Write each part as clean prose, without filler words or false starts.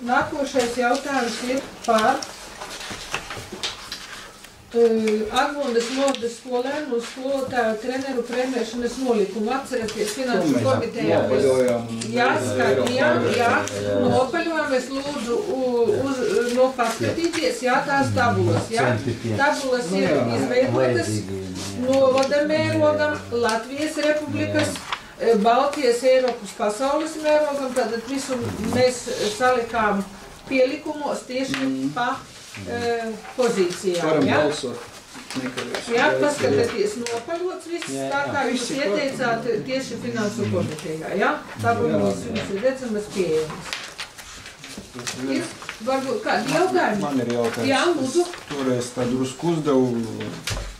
Nākošais jautājums ir par Agmundas Mordas skolēnu un skolotāju treneru prēmēšanas nolikumu. Atceraties, Finanšu komitejā nopaļojām. Es lūdzu paskatīties, tās tabulas. Tabulas ir izveidotas no vada mērogam, Latvijas Republikas, Baltijas, Eiropas, pasaules mērogam, tātad visu mēs salikām pielikumos tieši pa pozīcijām. Varam balsot. Paskatieties, nopaļots viss, tā kā jūs ieteicāt tieši Finansu komitejā. Tabulas jums ir redzamas pieejamas. Varbūt kādi jautājumi? Man ir jautājums. Jā, lūdzu. Toreiz tā drusku uzdevu,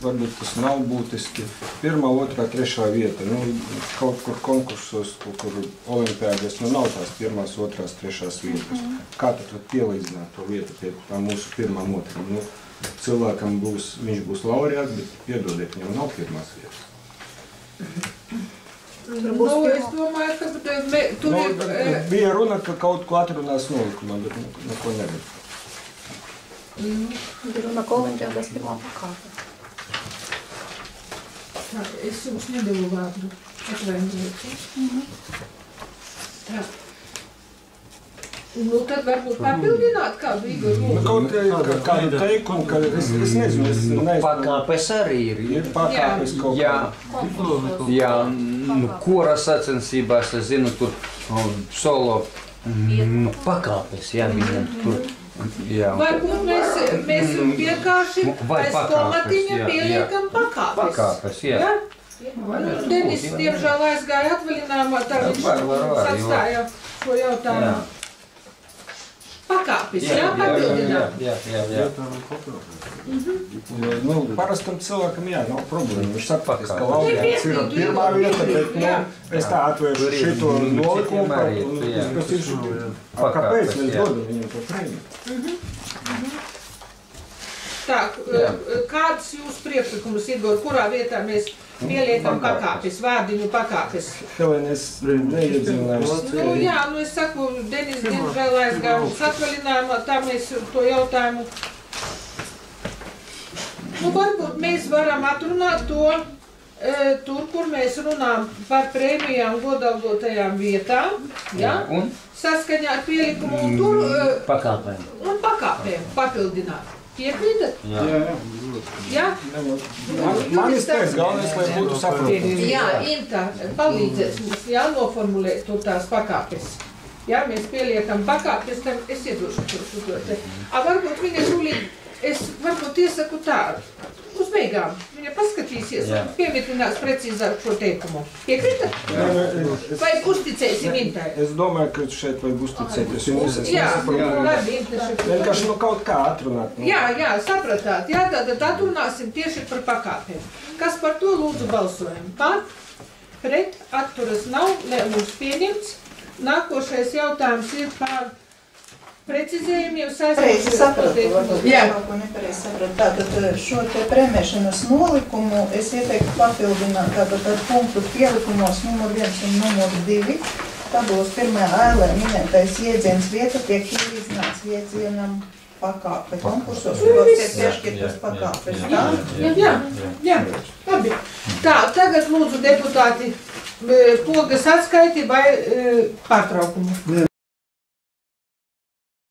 varbūt tas nav būtiski. 1., 2., 3. vieta. Kaut kur konkursos, kaut kur olimpiādēs, nav tās 1., 2., 3. vietas. Kā tad pielīdzināt to vietu pie mūsu 1. un 2.? Cilvēkam viņš būs laureāts, bet piedodiet, viņam nav 1. vietas. Es domāju, ka tur ir... Bija runa, ka kaut ko atrunās nolikumā, bet neko nevar. Bija runa, ka olimpiādās 1. pakāpe. Es jums nedevu vārdu. Atvainojiet. Tā. Tad varbūt papildināt kādu Igoru. Kaut kādu teikumu, ka es nezinu. Pakāpes arī ir. Ir pakāpes kaut kā. Jā, kora sacensībās, es zinu, tur solo pakāpes, viņam tur. Varbūt mēs vienkārši pēc komatiņa pieliekam pakāpes. Pakāpes, jā. Denis, diemžēl, aizgāja atvaļinājumā, tā viņš atstāja šo jautājumu. Pakāpes, papildināt. Jā. Parastam cilvēkam, nav problēma. Viņš sapratīs, ka laureāts ir 1. vieta, bet es tā atvēršu šito nolikumu, kāpēc mēs dodam viņam to prēmiju. Tā, kādas jūs priekšlikumus, Igor, kurā vietā mēs pieliekam pakāpes, vārdiņu pakāpes? Helēne, es neiedzinājos. Es saku, Denis, diemžēl aizgāja mums atvaļinājumā, tā mēs to jautājumu. Varbūt mēs varam atrunāt to tur, kur mēs runājam par prēmijām godalgotajām vietām, saskaņā ar pielikumu un tur pakāpēm papildināt. Piekrītat? Jā. Man izteiks galvenais, lai būtu saprotams. Jā, Inta palīdzēs mums noformulēt tur tās pakāpes. Mēs pieliekam pakāpes, tam es iedošu to te. Varbūt viņa tūlīt, es varbūt iesaku tā, uz beigām. Viņa paskatīsies un pievitinās precīzāk šo teikumu. Piekrītat? Vai uzticēsim Intai? Es domāju, ka šeit vajag uzticēties. Labi, vienkārši kaut kā atrunāt. Jā, sapratāt. Tātad atrunāsim tieši par pakāpēm. Kas par to lūdzu balsojam? Par, pret, atturas nav, lēmums pieņemts. Nākošais jautājums ir par precizējumiem saistībā. Nepareizi sapratu. Tātad šo te prēmēšanas nolikumu es ieteiktu papildināt tātad ar punktu pielikumos numur 1 un numur 2. Tabulas 1. ēlē minētais jēdziens vieta tiek iznāts jēdzienam pakāpe. Konkursos tiek piešķirtas pakāpes. Jā, labi. Tā, tagad lūdzu deputāti pogas atskaiti vai pārtraukumu.